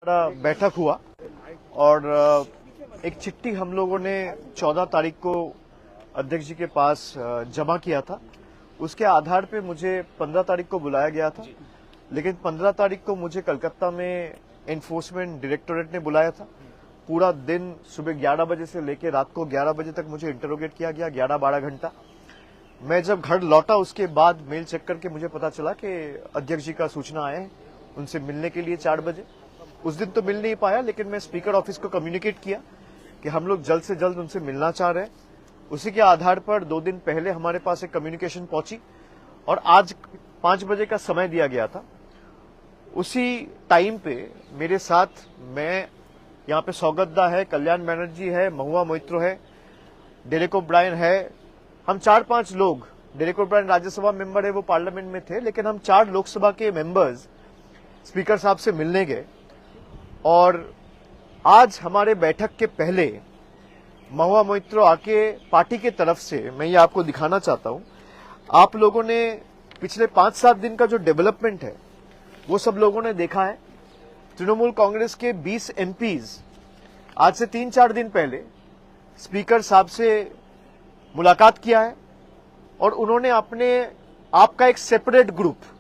हमारा बैठक हुआ और एक चिट्ठी हम लोगों ने 14 तारीख को अध्यक्ष जी के पास जमा किया था। उसके आधार पे मुझे 15 तारीख को बुलाया गया था, लेकिन 15 तारीख को मुझे कलकत्ता में एनफोर्समेंट डायरेक्टोरेट ने बुलाया था। पूरा दिन सुबह 11 बजे से लेकर रात को 11 बजे तक मुझे इंटरोगेट किया गया, 11-12 घंटा। मैं जब घर लौटा उसके बाद मेल चेक करके मुझे पता चला कि अध्यक्ष जी का सूचना आए उनसे मिलने के लिए 4 बजे। उस दिन तो मिल नहीं पाया, लेकिन मैं स्पीकर ऑफिस को कम्युनिकेट किया कि हम लोग जल्द से जल्द उनसे मिलना चाह रहे हैं। उसी के आधार पर 2 दिन पहले हमारे पास एक कम्युनिकेशन पहुंची और आज 5 बजे का समय दिया गया था। उसी टाइम पे मेरे साथ मैं यहाँ पे सौगतदा है, कल्याण बनर्जी है, महुआ मोइत्रो है, डेरेक ओब्रायन है। हम 4-5 लोग, डेरेक ओब्रायन राज्यसभा मेंबर है, वो पार्लियामेंट में थे, लेकिन हम 4 लोकसभा के मेंबर्स स्पीकर साहब से मिलने गए। और आज हमारे बैठक के पहले महुआ मोइत्रो आके पार्टी के तरफ से, मैं ये आपको दिखाना चाहता हूं, आप लोगों ने पिछले 5-7 दिन का जो डेवलपमेंट है वो सब लोगों ने देखा है। तृणमूल कांग्रेस के 20 एमपीज आज से 3-4 दिन पहले स्पीकर साहब से मुलाकात किया है और उन्होंने अपने आपका एक सेपरेट ग्रुप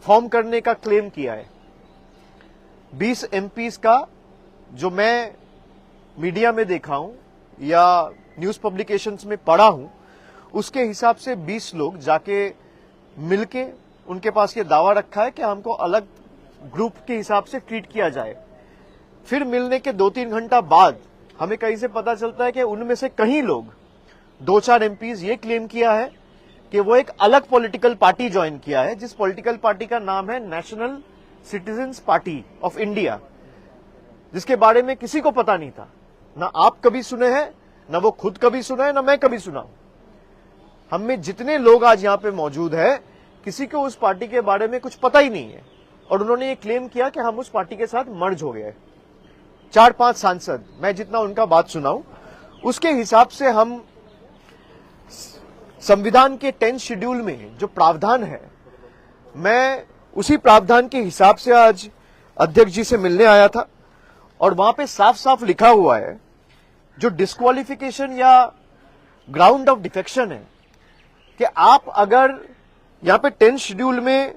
फॉर्म करने का क्लेम किया है। 20 एमपीज का जो मैं मीडिया में देखा हूं या न्यूज पब्लिकेशंस में पढ़ा हूं, उसके हिसाब से 20 लोग जाके मिलके उनके पास ये दावा रखा है कि हमको अलग ग्रुप के हिसाब से ट्रीट किया जाए। फिर मिलने के 2-3 घंटा बाद हमें कहीं से पता चलता है कि उनमें से कई लोग, 2-4 एमपीज ये क्लेम किया है कि वो एक अलग पॉलिटिकल पार्टी ज्वाइन किया है, जिस पॉलिटिकल पार्टी का नाम है national citizens party of India, जिसके बारे में किसी को पता नहीं था। ना आप कभी सुने हैं, ना वो खुद कभी सुना है, ना मैं कभी सुना हूं। हम में जितने लोग आज यहां पे मौजूद है, किसी को उस पार्टी के बारे में कुछ पता ही नहीं है। और उन्होंने ये क्लेम किया कि हम उस पार्टी के साथ मर्ज हो गए। 4-5 सांसद, मैं जितना उनका बात सुनाऊं, उसके हिसाब से हम संविधान के 10th शेड्यूल में जो प्रावधान है, मैं उसी प्रावधान के हिसाब से आज अध्यक्ष जी से मिलने आया था। और वहां पे साफ साफ लिखा हुआ है, जो डिस्क्वालिफिकेशन या ग्राउंड ऑफ डिफेक्शन है, कि आप अगर यहां पे 10th शेड्यूल में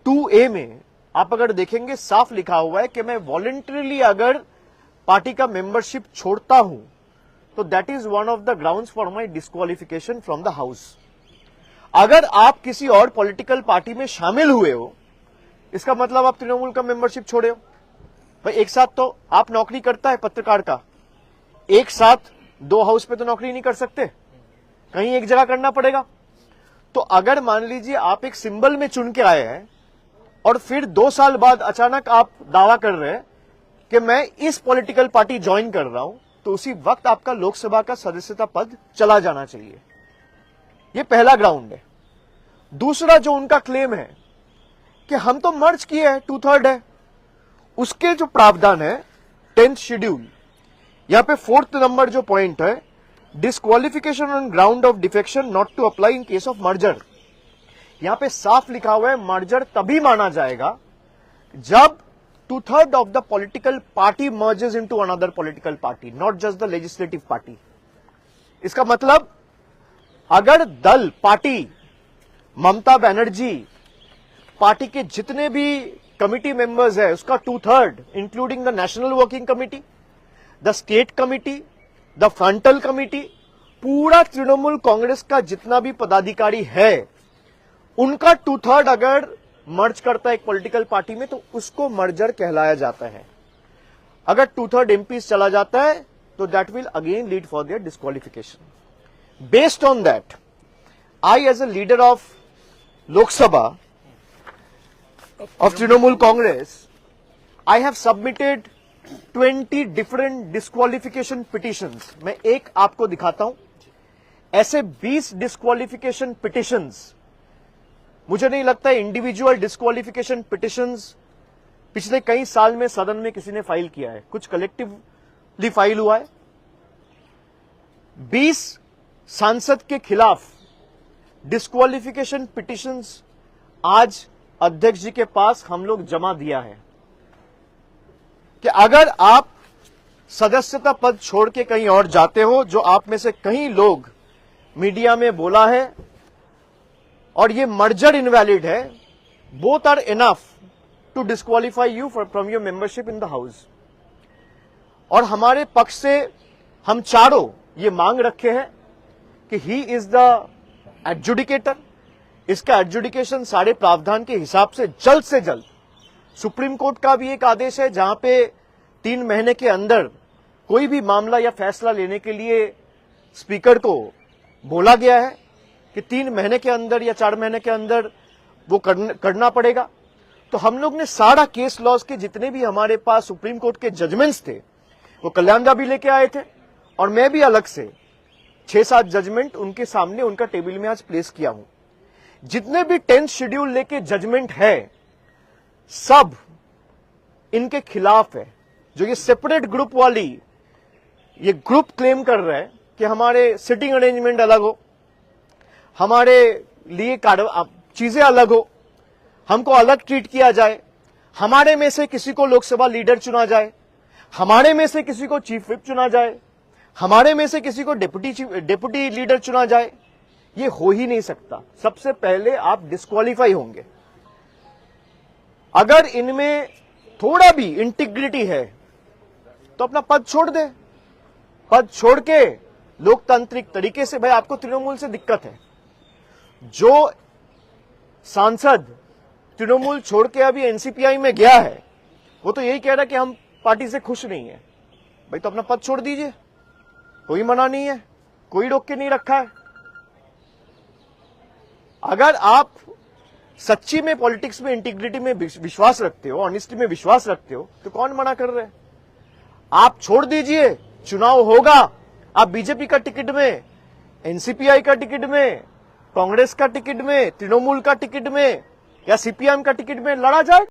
2A में आप अगर देखेंगे, साफ लिखा हुआ है कि मैं वॉलंटरीली अगर पार्टी का मेंबरशिप छोड़ता हूं तो that is one of the grounds for my disqualification from the house. अगर आप किसी और पॉलिटिकल पार्टी में शामिल हुए हो, इसका मतलब आप तृणमूल का मेंबरशिप छोड़े हो। भाई एक साथ तो आप नौकरी करता है पत्रकार का, एक साथ 2 हाउस पे तो नौकरी नहीं कर सकते, कहीं एक जगह करना पड़ेगा। तो अगर मान लीजिए आप एक सिंबल में चुन के आए हैं और फिर 2 साल बाद अचानक आप दावा कर रहे हैं कि मैं इस पॉलिटिकल पार्टी ज्वाइन कर रहा हूं, तो उसी वक्त आपका लोकसभा का सदस्यता पद चला जाना चाहिए। यह पहला ग्राउंड है। दूसरा जो उनका क्लेम है कि हम तो मर्ज किए हैं, 2/3 है, उसके जो प्रावधान है 10th शेड्यूल, यहां पे 4th नंबर जो पॉइंट है, disqualification on ground of defection not to apply in case of merger. यहां पे साफ लिखा हुआ है मर्जर तभी माना जाएगा जब 2/3 of the political party merges into another political party, not just the legislative party. इसका मतलब अगर दल, पार्टी, ममता बनर्जी, पार्टी के जितने भी कमिटी मेंबर्स है उसका 2/3, including the national working committee, the state committee, the frontal committee, पूरा तृणमूल कांग्रेस का जितना भी पदाधिकारी है, उनका 2/3 अगर मर्ज करता है एक पॉलिटिकल पार्टी में, तो उसको मर्जर कहलाया जाता है। अगर 2/3 एमपीज चला जाता है तो that will again lead for their disqualification. Based on that, I as a leader of Lok Sabha of Trinamool Congress, I have submitted 20 different disqualification petitions. मैं एक आपको दिखाता हूं। ऐसे 20 disqualification petitions, मुझे नहीं लगता इंडिविजुअल डिस्क्वालिफिकेशन पिटिशंस पिछले कई साल में सदन में किसी ने फाइल किया है। कुछ कलेक्टिवली फाइल हुआ है। 20 सांसद के खिलाफ डिस्क्वालिफिकेशन पिटिशंस आज अध्यक्ष जी के पास हम लोग जमा दिया है। कि अगर आप सदस्यता पद छोड़ के कहीं और जाते हो, जो आप में से कई लोग मीडिया में बोला है, और ये मर्जर इनवैलिड है, both are enough to disqualify you from your membership in the house. और हमारे पक्ष से हम चारों ये मांग रखे हैं कि ही इज द एडजुडिकेटर। इसका एडजुडिकेशन सारे प्रावधान के हिसाब से जल्द सुप्रीम कोर्ट का भी एक आदेश है, जहां पे 3 महीने के अंदर कोई भी मामला या फैसला लेने के लिए स्पीकर को बोला गया है कि 3 महीने के अंदर या 4 महीने के अंदर वो करना पड़ेगा। तो हम लोग ने सारा केस लॉज के जितने भी हमारे पास सुप्रीम कोर्ट के जजमेंट्स थे, वो कल्याणदा भी लेके आए थे, और मैं भी अलग से 6-7 जजमेंट उनके सामने उनका टेबल में आज प्लेस किया हूं। जितने भी 10th शेड्यूल लेके जजमेंट है, सब इनके खिलाफ है। जो ये सेपरेट ग्रुप वाली ये ग्रुप क्लेम कर रहा है कि हमारे सिटिंग अरेंजमेंट अलग हो, हमारे लिए चीजें अलग हो, हमको अलग ट्रीट किया जाए, हमारे में से किसी को लोकसभा लीडर चुना जाए, हमारे में से किसी को चीफ व्हिप चुना जाए, हमारे में से किसी को डेप्यूटी लीडर चुना जाए, ये हो ही नहीं सकता। सबसे पहले आप डिस्क्वालीफाई होंगे। अगर इनमें थोड़ा भी इंटीग्रिटी है तो अपना पद छोड़ दे। पद छोड़ के लोकतांत्रिक तरीके से, भाई आपको तृणमूल से दिक्कत है, जो सांसद तृणमूल छोड़ के अभी एनसीपीआई में गया है, वो तो यही कह रहा है कि हम पार्टी से खुश नहीं है। भाई तो अपना पद छोड़ दीजिए, कोई मना नहीं है, कोई रोक के नहीं रखा है। अगर आप सच्ची में पॉलिटिक्स में इंटीग्रिटी में विश्वास रखते हो, ऑनेस्टी में विश्वास रखते हो, तो कौन मना कर रहे हैं? आप छोड़ दीजिए, चुनाव होगा, आप बीजेपी का टिकट में, एनसीपीआई का टिकट में, कांग्रेस का टिकट में, तृणमूल का टिकट में या सीपीएम का टिकट में लड़ा जाए।